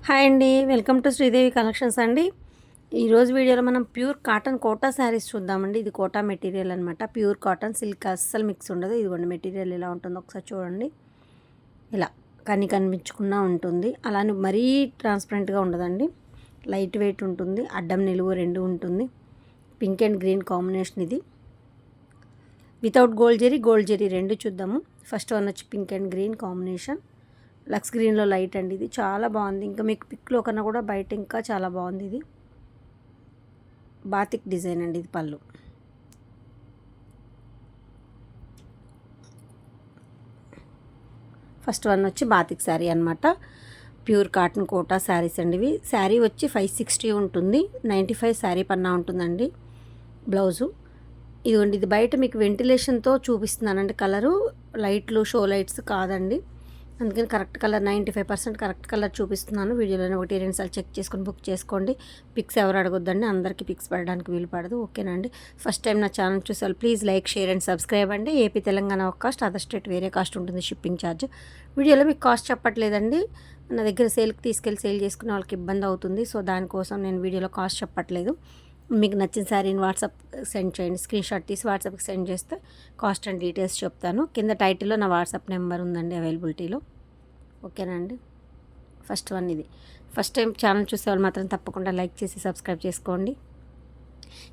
Hi అండి, welcome to Sridevi collections అండి. ఈరోజు వీడియోలో మనం ప్యూర్ కాటన్ కోటా శారీస్ చూద్దామండి. ఇది కోటా మెటీరియల్ అనమాట. ప్యూర్ కాటన్, సిల్క్ అస్సలు మిక్స్ ఉండదు. ఇదిగోండి మెటీరియల్ ఎలా ఉంటుందో ఒకసారి చూడండి. ఇలా కనిపించకుండా ఉంటుంది. అలానే మరీ ట్రాన్స్పరెంట్గా ఉండదండి. లైట్ వెయిట్ ఉంటుంది. అడ్డం నిలువు రెండు ఉంటుంది. పింక్ అండ్ గ్రీన్ కాంబినేషన్ ఇది. వితౌట్ గోల్డ్ జెరీ రెండు చూద్దాము. ఫస్ట్ వన్ వచ్చి పింక్ అండ్ గ్రీన్ కాంబినేషన్. లక్స్ గ్రీన్లో లైట్ అండి. ఇది చాలా బాగుంది. ఇంకా మీకు పిక్లో కన్నా కూడా బయట ఇంకా చాలా బాగుంది. ఇది బాతిక్ డిజైన్ అండి. ఇది పళ్ళు. ఫస్ట్ వన్ వచ్చి బాతిక్ శారీ అనమాట. ప్యూర్ కాటన్ కోటా శారీస్ అండి ఇవి. శారీ వచ్చి 560 ఉంటుంది. 95 శారీ పన్నా ఉంటుందండి. బ్లౌజు ఇదిగోండి. ఇది బయట మీకు వెంటిలేషన్తో చూపిస్తున్నానండి. కలరు లైట్లు షో లైట్స్ కాదండి. అందుకని కరెక్ట్ కలర్ 95% కరెక్ట్ కలర్ చూపిస్తున్నాను. వీడియోలోనే 1-2 సార్లు చెక్ చేసుకొని బుక్ చేసుకోండి. పిక్స్ ఎవరు అడగొద్దండి. అందరికీ పిక్స్ పడడానికి వీలు పడదు. ఓకేనండి. ఫస్ట్ టైం నా ఛానల్ చూసేవాళ్ళు please like, share and subscribe అండి. ఏపీ తెలంగాణ ఒక కాస్ట్, అదర్ స్టేట్ వేరే కాస్ట్ ఉంటుంది షిప్పింగ్ ఛార్జ్. వీడియోలో మీకు కాస్ట్ చెప్పట్లేదండి. నా దగ్గర సేల్కి తీసుకెళ్ళి సేల్ చేసుకునే వాళ్ళకి ఇబ్బంది అవుతుంది. సో దానికోసం నేను వీడియోలో కాస్ట్ చెప్పట్లేదు. మీకు నచ్చిన శారీని వాట్సాప్ సెండ్ చేయండి. స్క్రీన్ షాట్ తీసి వాట్సాప్కి సెండ్ చేస్తే కాస్ట్ అండ్ డీటెయిల్స్ చెప్తాను. కింద టైటిల్లో నా వాట్సాప్ నెంబర్ ఉందండి అవైలబిలిటీలో. ఓకేనా అండి. ఫస్ట్ వన్ ఇది. ఫస్ట్ టైం ఛానల్ చూసేవాళ్ళు మాత్రం తప్పకుండా లైక్ చేసి సబ్స్క్రైబ్ చేసుకోండి.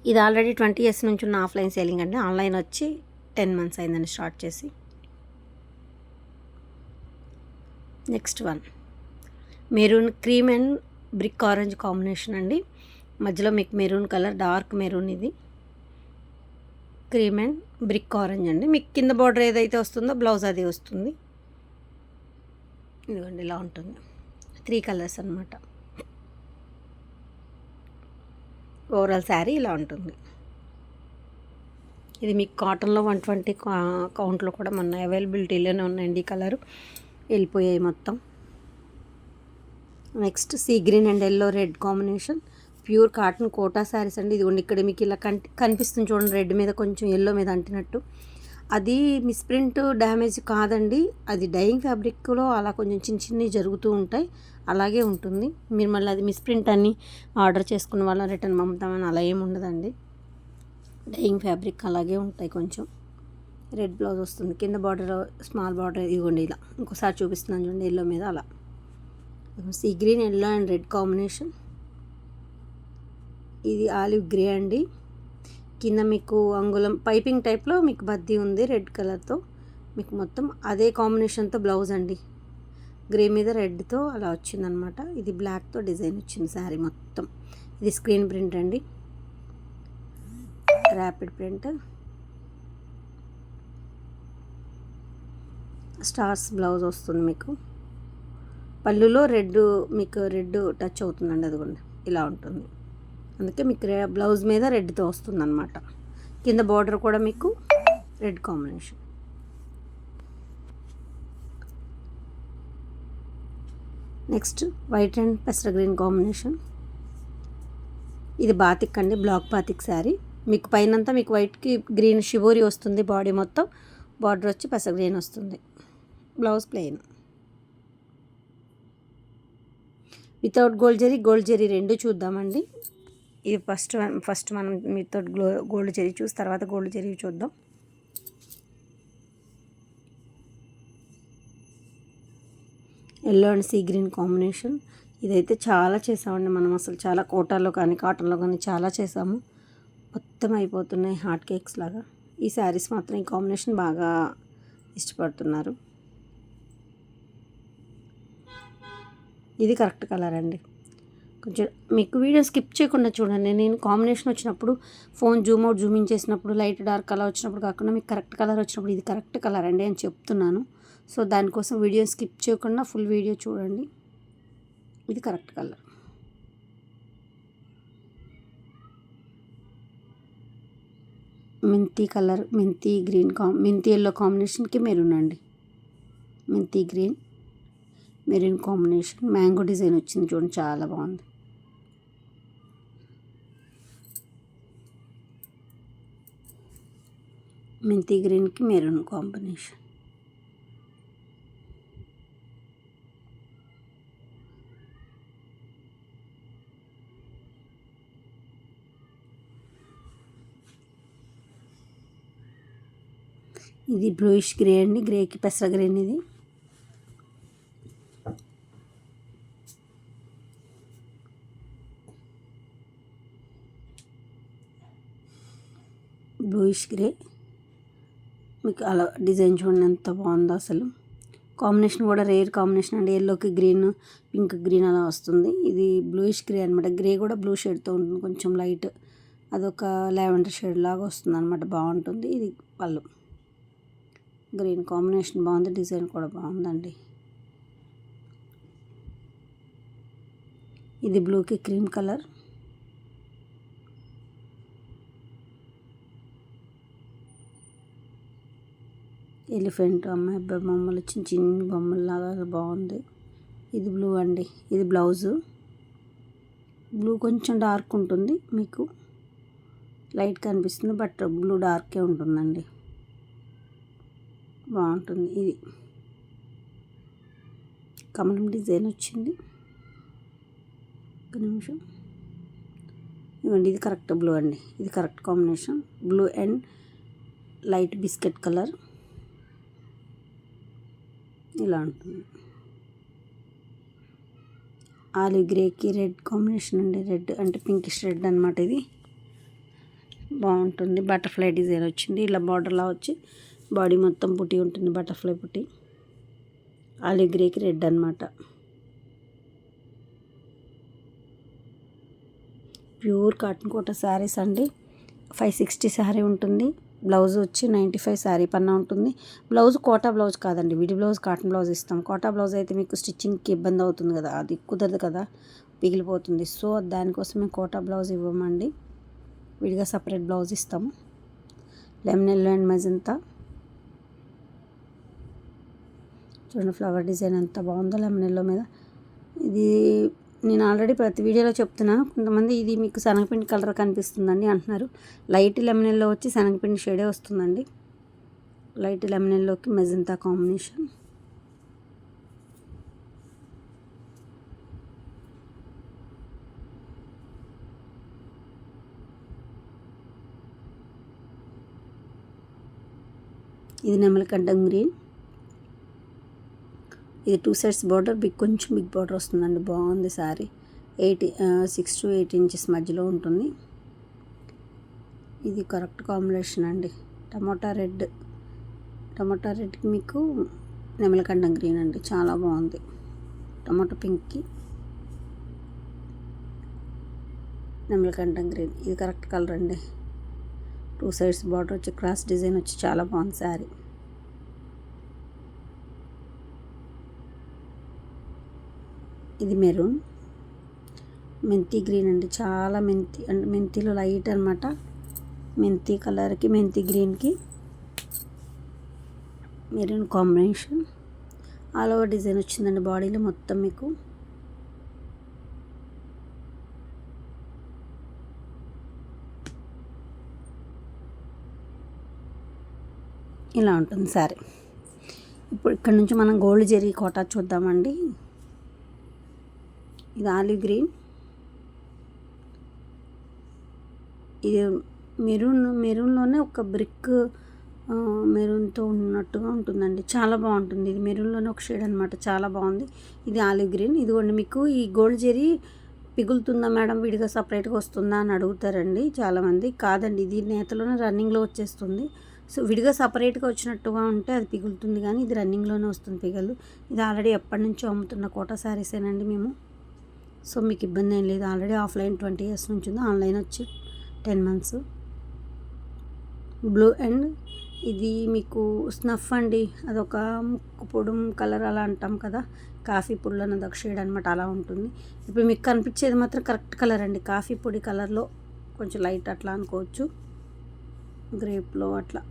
ఇది ఆల్రెడీ 20 years నుంచి ఉన్న ఆఫ్లైన్ సేలింగ్ అండి. ఆన్లైన్ వచ్చి 10 months అయిందండి స్టార్ట్ చేసి. Next one maroon cream and brick orange combination అండి. మధ్యలో మీకు మెరూన్ కలర్, డార్క్ మెరూన్. ఇది క్రీమ్ అండ్ బ్రిక్ ఆరెంజ్ అండి. మీకు కింద బార్డర్ ఏదైతే వస్తుందో బ్లౌజ్ అదే వస్తుంది. ఇదిగోండి ఇలా ఉంటుంది. 3 కలర్స్ అనమాట. ఓవరాల్ శారీ ఇలా ఉంటుంది. ఇది మీకు కాటన్లో 120 కౌంట్లో కూడా మొన్న అవైలబిలిటీలోనే ఉన్నాయండి. ఈ కలరు వెళ్ళిపోయాయి మొత్తం. Next sea green and yellow red combination. Pure cotton Kota saris అండి. ఇదిగోండి ఇక్కడ మీకు ఇలా కనిపిస్తుంది చూడండి, రెడ్ మీద కొంచెం ఎల్లో మీద అంటినట్టు. అది మిస్ప్రింట్ డ్యామేజ్ కాదండి. అది డైయింగ్ ఫ్యాబ్రిక్లో అలా కొంచెం చిన్నవి జరుగుతూ ఉంటాయి. అలాగే ఉంటుంది. మీరు మళ్ళీ అది మిస్ప్రింట్ అని ఆర్డర్ చేసుకున్న వాళ్ళని రిటర్న్ పంపుతామని అలా ఏమి ఉండదండి. డైయింగ్ ఫ్యాబ్రిక్ అలాగే ఉంటాయి. కొంచెం రెడ్ బ్లౌజ్ వస్తుంది. కింద బార్డర్ స్మాల్ బార్డర్ ఇవ్వండి. ఇలా ఇంకోసారి చూపిస్తున్నాను చూడండి, ఎల్లో మీద అలా. Sea green, yellow and red combination. ఇది ఆలివ్ గ్రే అండి. కింద మీకు అంగుళం పైపింగ్ టైప్లో మీకు బద్దీ ఉంది రెడ్ కలర్తో. మీకు మొత్తం అదే కాంబినేషన్తో బ్లౌజ్ అండి. గ్రే మీద రెడ్తో అలా వచ్చిందనమాట. ఇది బ్లాక్తో డిజైన్ వచ్చింది శారీ మొత్తం. ఇది స్క్రీన్ ప్రింట్ అండి, ర్యాపిడ్ ప్రింట్. స్టార్స్ బ్లౌజ్ వస్తుంది మీకు. పళ్ళులో రెడ్, మీకు రెడ్ టచ్ అవుతుందండి. అదిగోండి ఇలా ఉంటుంది. అందుకే మీకు బ్లౌజ్ మీద రెడ్తో వస్తుంది అనమాట. కింద బార్డర్ కూడా మీకు red combination. Next white and పెసర గ్రీన్ కాంబినేషన్. ఇది బాతిక్ అండి, బ్లాక్ బాతిక్ శారీ. మీకు పైనంతా మీకు వైట్కి గ్రీన్ షిబోరి వస్తుంది. బాడీ మొత్తం బార్డర్ వచ్చి పెసర గ్రీన్ వస్తుంది. Blouse plain. Without gold zari రెండు చూద్దామండి. ఇది ఫస్ట్ మనం మీతో గోల్డ్ జెరీ చూసి తర్వాత గోల్డ్ జెరీ చూద్దాం. Yellow and sea green combination. ఇదైతే చాలా చేసామండి మనం. అసలు చాలా కోటాలో కానీ కాటన్లో కానీ చాలా చేసాము. మొత్తం అయిపోతున్నాయి హాట్ కేక్స్ లాగా. ఈ శారీస్ మాత్రం ఈ కాంబినేషన్ బాగా ఇష్టపడుతున్నారు. ఇది కరెక్ట్ కలర్ అండి. కొంచెం మీకు వీడియో స్కిప్ చేయకుండా చూడండి. నేను కాంబినేషన్ వచ్చినప్పుడు phone Zoom out Zoom in చేసినప్పుడు లైట్ డార్క్ అలా వచ్చినప్పుడు కాకుండా మీకు కరెక్ట్ కలర్ వచ్చినప్పుడు ఇది కరెక్ట్ కలర్ అండి అని చెప్తున్నాను. సో దానికోసం వీడియో స్కిప్ చేయకుండా ఫుల్ వీడియో చూడండి. ఇది కరెక్ట్ కలర్. మెంతి కలర్, మెంతి గ్రీన్ మెంతి ఎల్లో కాంబినేషన్కి మెరూన్ అండి. మెంతి green maroon combination. Mango design వచ్చింది చూడండి, చాలా బాగుంది. మెంతి గ్రీన్కి మెరూన్ కాంబినేషన్. ఇది బ్లూయిష్ గ్రే అండి, గ్రేకి పెసర గ్రీన్. ఇది బ్లూయిష్ గ్రే. మీకు అలా డిజైన్ చూడండి ఎంత బాగుందో అసలు. కాంబినేషన్ కూడా రేర్ కాంబినేషన్ అండి, ఎల్లోకి గ్రీన్, పింక్ గ్రీన్ అలా వస్తుంది. ఇది బ్లూయిష్ గ్రే అనమాట. గ్రే కూడా బ్లూ షేడ్తో ఉంటుంది, కొంచెం లైట్ అదొక లావెండర్ షేడ్ లాగా వస్తుంది అనమాట. బాగుంటుంది. ఇది పళ్ళు. గ్రీన్ కాంబినేషన్ బాగుంది, డిజైన్ కూడా బాగుందండి. ఇది బ్లూకి క్రీమ్ కలర్. ఎలిఫెంట్, అమ్మాయి అబ్బాయి బొమ్మలు, చిన్న చిన్న బొమ్మలు లాగా బాగుంది. ఇది బ్లూ అండి. ఇది బ్లౌజు. బ్లూ కొంచెం డార్క్ ఉంటుంది, మీకు లైట్ కనిపిస్తుంది, బట్ బ్లూ డార్కే ఉంటుందండి. బాగుంటుంది. ఇది కమలం డిజైన్ వచ్చింది. ఒక నిమిషం. ఇవ్వండి, ఇది కరెక్ట్ బ్లూ అండి. ఇది correct combination. Blue and light biscuit colour ఇలా ఉంటుంది. ఆలివ్ గ్రేకి రెడ్ కాంబినేషన్ అండి. రెడ్ అంటే పింకిష్ రెడ్ అనమాట. ఇది బాగుంటుంది. బటర్ఫ్లై డిజైన్ వచ్చింది, ఇలా బార్డర్లా వచ్చి బాడీ మొత్తం పుట్టి ఉంటుంది, బటర్ఫ్లై పుట్టి. ఆలివ్ గ్రేకి రెడ్ అనమాట. ప్యూర్ కాటన్ కోట శారీస్ అండి. 560 శారీ ఉంటుంది. బ్లౌజ్ వచ్చి 95 శారీ పన్నా ఉంటుంది. బ్లౌజ్ కోటా బ్లౌజ్ కాదండి, విడి బ్లౌజ్ కాటన్ బ్లౌజ్ ఇస్తాం. కోటా బ్లౌజ్ అయితే మీకు స్టిచ్చింగ్కి ఇబ్బంది అవుతుంది కదా, అది కుదరదు కదా, పిగిలిపోతుంది. సో దానికోసం మేము కోటా బ్లౌజ్ ఇవ్వమండి, విడిగా సపరేట్ బ్లౌజ్ ఇస్తాము. Lemon yellow and magenta. చూడండి ఫ్లవర్ డిజైన్ ఎంత బాగుందో లెమన్ ఎల్లో మీద. ఇది నేను ఆల్రెడీ ప్రతి వీడియోలో చెప్తున్నాను, కొంతమంది ఇది మీకు శనగపిండి కలర్ కనిపిస్తుందండి అంటున్నారు. లైట్ లెమన్ ఎల్లో వచ్చి శనగపిండి షేడే వస్తుందండి. లైట్ లెమన్ ఎల్లోకి మెజంతా కాంబినేషన్. ఇది నెమలికంఠం గ్రీన్. ఇది 2 సైడ్స్ బార్డర్, కొంచెం బిగ్ బార్డర్ వస్తుందండి. బాగుంది శారీ. 6 to 8 ఇంచెస్ మధ్యలో ఉంటుంది. ఇది కరెక్ట్ కాంబినేషన్ అండి. టమోటా రెడ్కి మీకు నెమలికంఠం గ్రీన్ అండి, చాలా బాగుంది. టమోటా పింక్కి నెమలికంఠం గ్రీన్. ఇది కరెక్ట్ కలర్ అండి. 2 సైడ్స్ బార్డర్ వచ్చి క్రాస్ డిజైన్ వచ్చి చాలా బాగుంది శారీ. ఇది మెరూన్, మెంతి గ్రీన్ అండి. చాలా మెంతి అంటే మెంతిలో లైట్ అనమాట. మెంతి కలర్కి మెంతి గ్రీన్కి maroon combination. All over design వచ్చిందండి బాడీలో మొత్తం మీకు. ఇలా ఉంటుంది సారీ. ఇప్పుడు ఇక్కడ నుంచి మనం గోల్డ్ జెరీ కోటా చూద్దామండి. ఇది ఆలివ్ గ్రీన్. ఇది మెరూన్లోనే ఒక బ్రిక్ మెరూన్తో ఉన్నట్టుగా ఉంటుందండి, చాలా బాగుంటుంది. ఇది మెరూన్లోనే ఒక షేడ్ అనమాట, చాలా బాగుంది. ఇది ఆలివ్ గ్రీన్. ఇదిగోండి మీకు ఈ గోల్డ్ జెరీ పిగులుతుందా మేడం, విడిగా సపరేట్గా వస్తుందా అని అడుగుతారండి చాలామంది. కాదండి, ఇది నేతలోనే రన్నింగ్లో వచ్చేస్తుంది. సో విడిగా సపరేట్గా వచ్చినట్టుగా ఉంటే అది పిగులుతుంది, కానీ ఇది రన్నింగ్లోనే వస్తుంది పిగలు. ఇది ఆల్రెడీ ఎప్పటి నుంచో అమ్ముతున్న కోటా శారీసేనండి మేము. సో మీకు ఇబ్బంది ఏం లేదు. ఆల్రెడీ ఆఫ్లైన్ 20 years నుంచి ఉంది, ఆన్లైన్ వచ్చి 10 months. బ్లూ అండ్ ఇది మీకు స్నఫ్ అండి, అదొక ముక్కు పొడుం కలర్ అలా అంటాం కదా, కాఫీ పొడిలో అన్నది ఒక షేడ్ అనమాట, అలా ఉంటుంది. ఇప్పుడు మీకు కనిపించేది మాత్రం కరెక్ట్ కలర్ అండి, కాఫీ పొడి కలర్లో కొంచెం లైట్ అట్లా అనుకోవచ్చు, గ్రేప్లో అట్లా.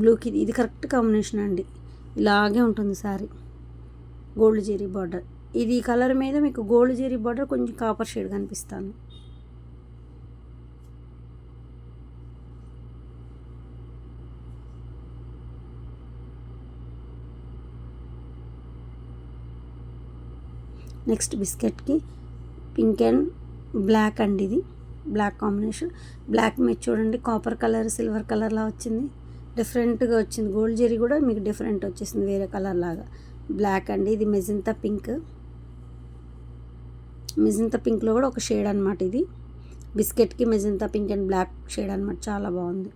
బ్లూకి ఇది కరెక్ట్ కాంబినేషన్ అండి. ఇలాగే ఉంటుంది శారీ. Gold zari border. ఇది కలర్ మీద మీకు గోల్డ్ జెరీ బార్డర్ కొంచెం కాపర్ షేడ్ కనిపిస్తాను. నెక్స్ట్ బిస్కెట్కి పింక్ అండ్ బ్లాక్ అండి. ఇది బ్లాక్ కాంబినేషన్. బ్లాక్ మీద చూడండి కాపర్ కలర్ సిల్వర్ కలర్లా వచ్చింది, డిఫరెంట్గా వచ్చింది. గోల్డ్ జరీ కూడా మీకు డిఫరెంట్ వచ్చేసింది, వేరే కలర్ లాగా. బ్లాక్ అండి, ఇది మెజంతా పింక్. మెజంతా పింక్లో కూడా ఒక షేడ్ అనమాట. ఇది బిస్కెట్కి magenta pink and black shade అనమాట. చాలా బాగుంది.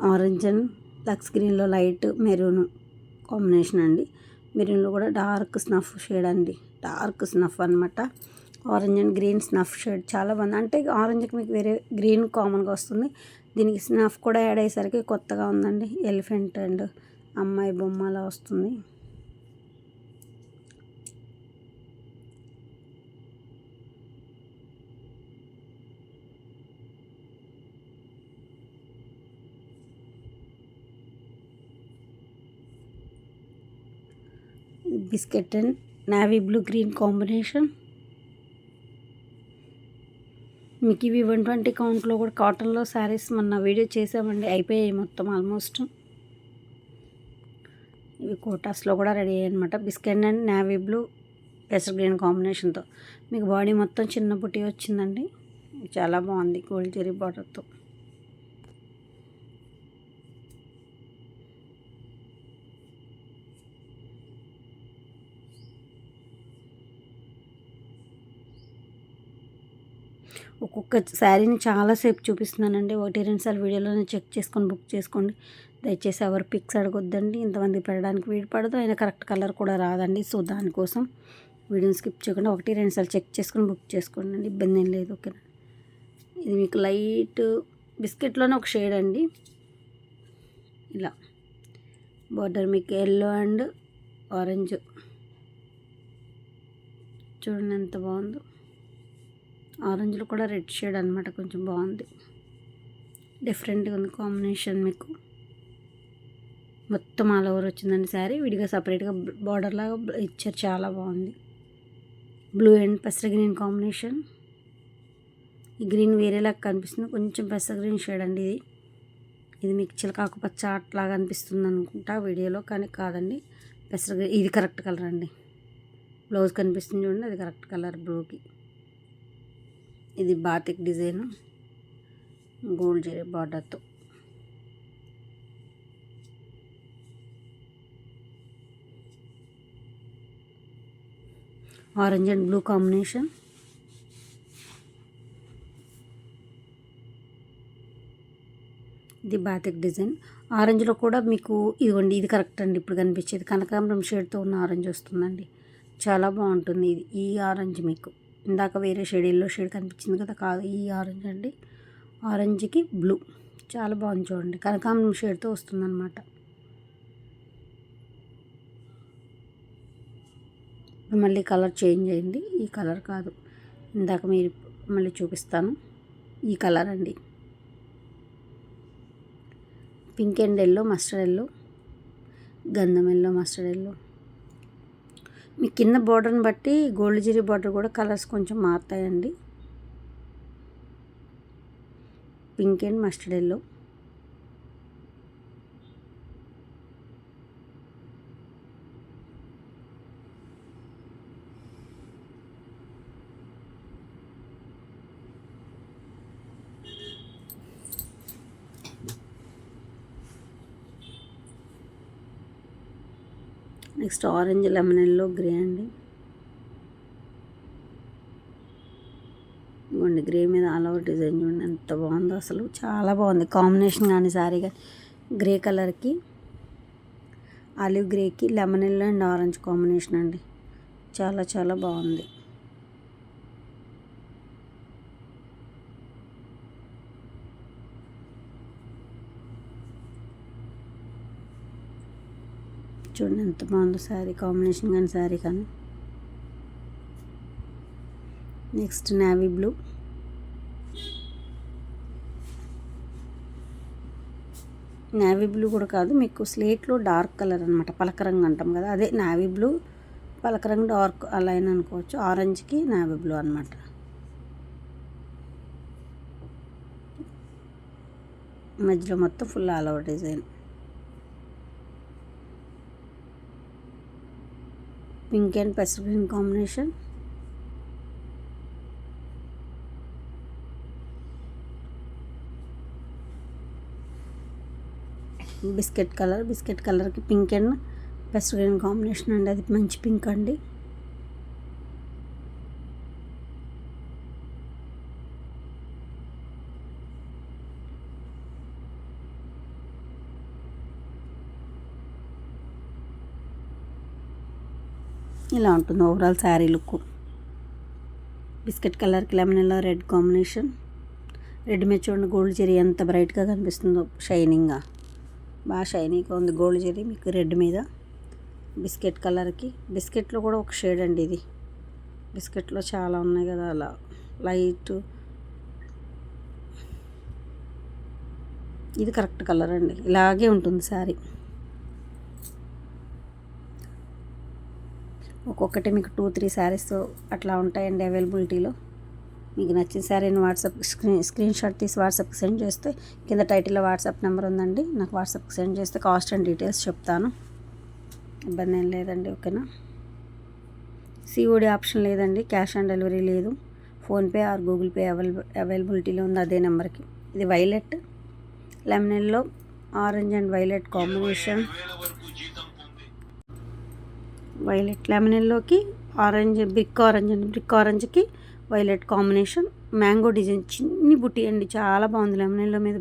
ఆరెంజ్ అండ్ లక్స్ గ్రీన్లో లైట్ మెరూన్ కాంబినేషన్ అండి. మెరూన్లో కూడా డార్క్ స్నఫ్ షేడ్ అండి, డార్క్ స్నఫ్ అనమాట. Orange and green snuff shade చాలా బాగుంది. అంటే ఆరెంజ్కి మీకు వేరే గ్రీన్ కామన్గా వస్తుంది, దీనికి స్నఫ్ కూడా యాడ్ అయ్యేసరికి కొత్తగా ఉందండి. ఎలిఫెంట్ అండ్ అమ్మాయి బొమ్మ అలా వస్తుంది. Biscuit and navy blue green combination. మీకు ఇవి 120 కౌంట్లో కూడా కాటన్లో శారీస్ మొన్న వీడియో చేసామండి, అయిపోయాయి మొత్తం ఆల్మోస్ట్. ఇవి కోటాస్లో కూడా రెడీ అయ్యాయి అనమాట. బిస్కెట్ అండ్ నావీ బ్లూ పెసర్ గ్రీన్ కాంబినేషన్తో మీకు బాడీ మొత్తం చిన్న బుట్టి వచ్చిందండి. చాలా బాగుంది గోల్డ్ జరీ బార్డర్తో. ఒక్కొక్క శారీని చాలాసేపు చూపిస్తున్నానండి, 1-2 సార్లు వీడియోలోనే చెక్ చేసుకొని బుక్ చేసుకోండి. దయచేసి ఎవరు పిక్స్ అడగొద్దండి, ఇంతమంది పెట్టడానికి వీలు పడదు, అయినా కరెక్ట్ కలర్ కూడా రాదండి. సో దానికోసం వీడియోని స్కిప్ చేయకుండా 1-2 సార్లు చెక్ చేసుకొని బుక్ చేసుకోండి అండి, ఇబ్బంది ఏం లేదు. ఓకేనా. ఇది మీకు లైట్ బిస్కెట్లోనే ఒక షేడ్ అండి. ఇలా బార్డర్ మీకు ఎల్లో అండ్ ఆరెంజ్ చూడండి ఎంత బాగుందో. ఆరెంజ్లో కూడా రెడ్ షేడ్ అనమాట, కొంచెం బాగుంది, డిఫరెంట్గా ఉంది కాంబినేషన్. మీకు మొత్తం ఆల్ ఓవర్ వచ్చిందండి శారీ, విడిగా సపరేట్గా బార్డర్ లాగా ఇచ్చారు, చాలా బాగుంది. బ్లూ అండ్ పెసర గ్రీన్ కాంబినేషన్. ఈ గ్రీన్ వేరేలాగా కనిపిస్తుంది, కొంచెం పెసర గ్రీన్ షేడ్ అండి. ఇది మీకు చిలకాకు పచ్చ అట్లాగా అనిపిస్తుంది అనుకుంటా వీడియోలో, కానీ కాదండి, పెసర గ్రీన్. ఇది కరెక్ట్ కలర్ అండి. బ్లౌజ్ కనిపిస్తుంది చూడండి, అది కరెక్ట్ కలర్ బ్లూకి. ఇది బాతిక్ డిజైన్ గోల్డ్ జరీ బార్డర్తో. Orange and blue combination. ఇది బాతిక్ డిజైన్. ఆరెంజ్లో కూడా మీకు ఇదిగోండి, ఇది కరెక్ట్ అండి. ఇప్పుడు కనిపించేది కనకాంబరం షేడ్తో ఉన్న ఆరెంజ్ వస్తుందండి, చాలా బాగుంటుంది. ఇది ఈ ఆరెంజ్ మీకు ఇందాక వేరే షేడ్ ఎల్లో షేడ్ కనిపించింది కదా, కాదు ఈ ఆరెంజ్ అండి. ఆరెంజ్కి బ్లూ చాలా బాగుంది చూడండి, కనకాంబరం షేడ్తో వస్తుందన్నమాట. మళ్ళీ కలర్ చేంజ్ అయింది, ఈ కలర్ కాదు, ఇందాక మీరు మళ్ళీ చూపిస్తాను. ఈ కలర్ అండి, pink and yellow, mustard yellow, గంధం ఎల్లో, మస్టర్డ్ ఎల్లో. మీ కింద బార్డర్ని బట్టి గోల్డ్ జరీ బార్డర్ కూడా కలర్స్ కొంచెం మారుతాయండి. Pink and mustard yellow. Next orange lemon yellow grey అండి. ఇవ్వండి గ్రే మీద ఆల్ ఓవర్ డిజైన్ చూడండి ఎంత బాగుందో, అసలు చాలా బాగుంది కాంబినేషన్. కానీ శారీ కానీ గ్రే కలర్కి ఆలివ్ గ్రేకి lemon yellow and orange combination అండి, చాలా చాలా బాగుంది. చూడండి ఎంత బాగుందో శారీ కాంబినేషన్ కానీ శారీ కానీ. Next navy blue. Navy blue కూడా కాదు, మీకు స్లేట్లో డార్క్ కలర్ అనమాట, పలకరంగు అంటాం కదా, అదే నేవీ బ్లూ పలకరంగు డార్క్ అలా అయినా అనుకోవచ్చు. ఆరెంజ్కి నేవీ బ్లూ అనమాట. మధ్యలో మొత్తం full all over design. Pink and pastel green combination. Biscuit కలర్కి pink and pastel green combination అండి. అది మంచి పింక్ అండి. ఇలా ఉంటుంది ఓవరాల్ శారీ లుక్. బిస్కెట్ కలర్కి lemon yellow red combination. Red మీద చూడండి గోల్డ్ జెరీ ఎంత బ్రైట్గా కనిపిస్తుందో, షైనింగ్గా బాగా షైనీగా ఉంది గోల్డ్ జెరీ మీకు రెడ్ మీద. బిస్కెట్ కలర్కి బిస్కెట్లో కూడా ఒక షేడ్ అండి ఇది. బిస్కెట్లో చాలా ఉన్నాయి కదా, అలా లైట్ ఇది కరెక్ట్ కలర్ అండి. ఇలాగే ఉంటుంది శారీ. ఒక్కొక్కటి మీకు 2-3 శారీస్ అట్లా ఉంటాయండి అవైలబిలిటీలో. మీకు నచ్చిన శారీని వాట్సాప్ స్క్రీన్ షాట్ తీసి వాట్సాప్కి సెండ్ చేస్తే, కింద టైటిల్లో వాట్సాప్ నెంబర్ ఉందండి, నాకు వాట్సాప్కి సెండ్ చేస్తే కాస్ట్ అండ్ డీటెయిల్స్ చెప్తాను. ఇబ్బంది ఏం లేదండి. ఓకేనా. సిఓడి ఆప్షన్ లేదండి, క్యాష్ ఆన్ డెలివరీ లేదు. ఫోన్పే ఆర్ గూగుల్ పే అవైలబిలిటీలో ఉంది అదే నెంబర్కి. ఇది violet lemon yellow orange and violet combination. Violet lemon ఎల్లోకి ఆరెంజ్ బ్రిక్ ఆరెంజ్ అండి. బ్రిక్ ఆరెంజ్కి వైలెట్ కాంబినేషన్. మ్యాంగో డిజైన్ చిన్ని బుట్టి అండి, చాలా బాగుంది. లెమన్ ఎల్లో మీద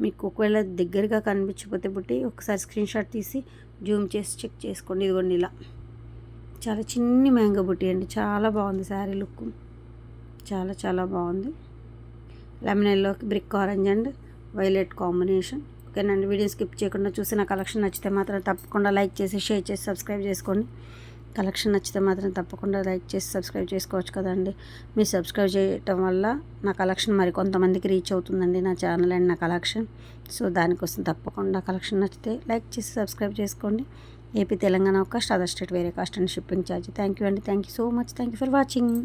మీకు ఒకవేళ దగ్గరగా కనిపించకపోతే బుట్టి ఒకసారి స్క్రీన్ షాట్ తీసి జూమ్ చేసి చెక్ చేసుకోండి. ఇదిగోండి ఇలా చాలా చిన్ని మ్యాంగో బుట్టి అండి, చాలా బాగుంది శారీ లుక్, చాలా చాలా బాగుంది. లెమన్ ఎల్లోకి brick orange and violet combination. ఓకేనండి. వీడియో స్కిప్ చేయకుండా చూసి నా కలెక్షన్ నచ్చితే మాత్రం తప్పకుండా లైక్ చేసి షేర్ చేసి సబ్స్క్రైబ్ చేసుకోండి. కలెక్షన్ నచ్చితే మాత్రం తప్పకుండా లైక్ చేసి సబ్స్క్రైబ్ చేసుకోవచ్చు కదండి. మీరు సబ్స్క్రైబ్ చేయటం వల్ల నా కలెక్షన్ మరి కొంతమందికి రీచ్ అవుతుందండి, నా ఛానల్ అండ్ నా కలెక్షన్. సో దానికోసం తప్పకుండా కలెక్షన్ నచ్చితే లైక్ చేసి సబ్స్క్రైబ్ చేసుకోండి. AP Telangana cost, other state వేరే cost and shipping charge. Thank you అండి. Thank you so much. Thank you for watching.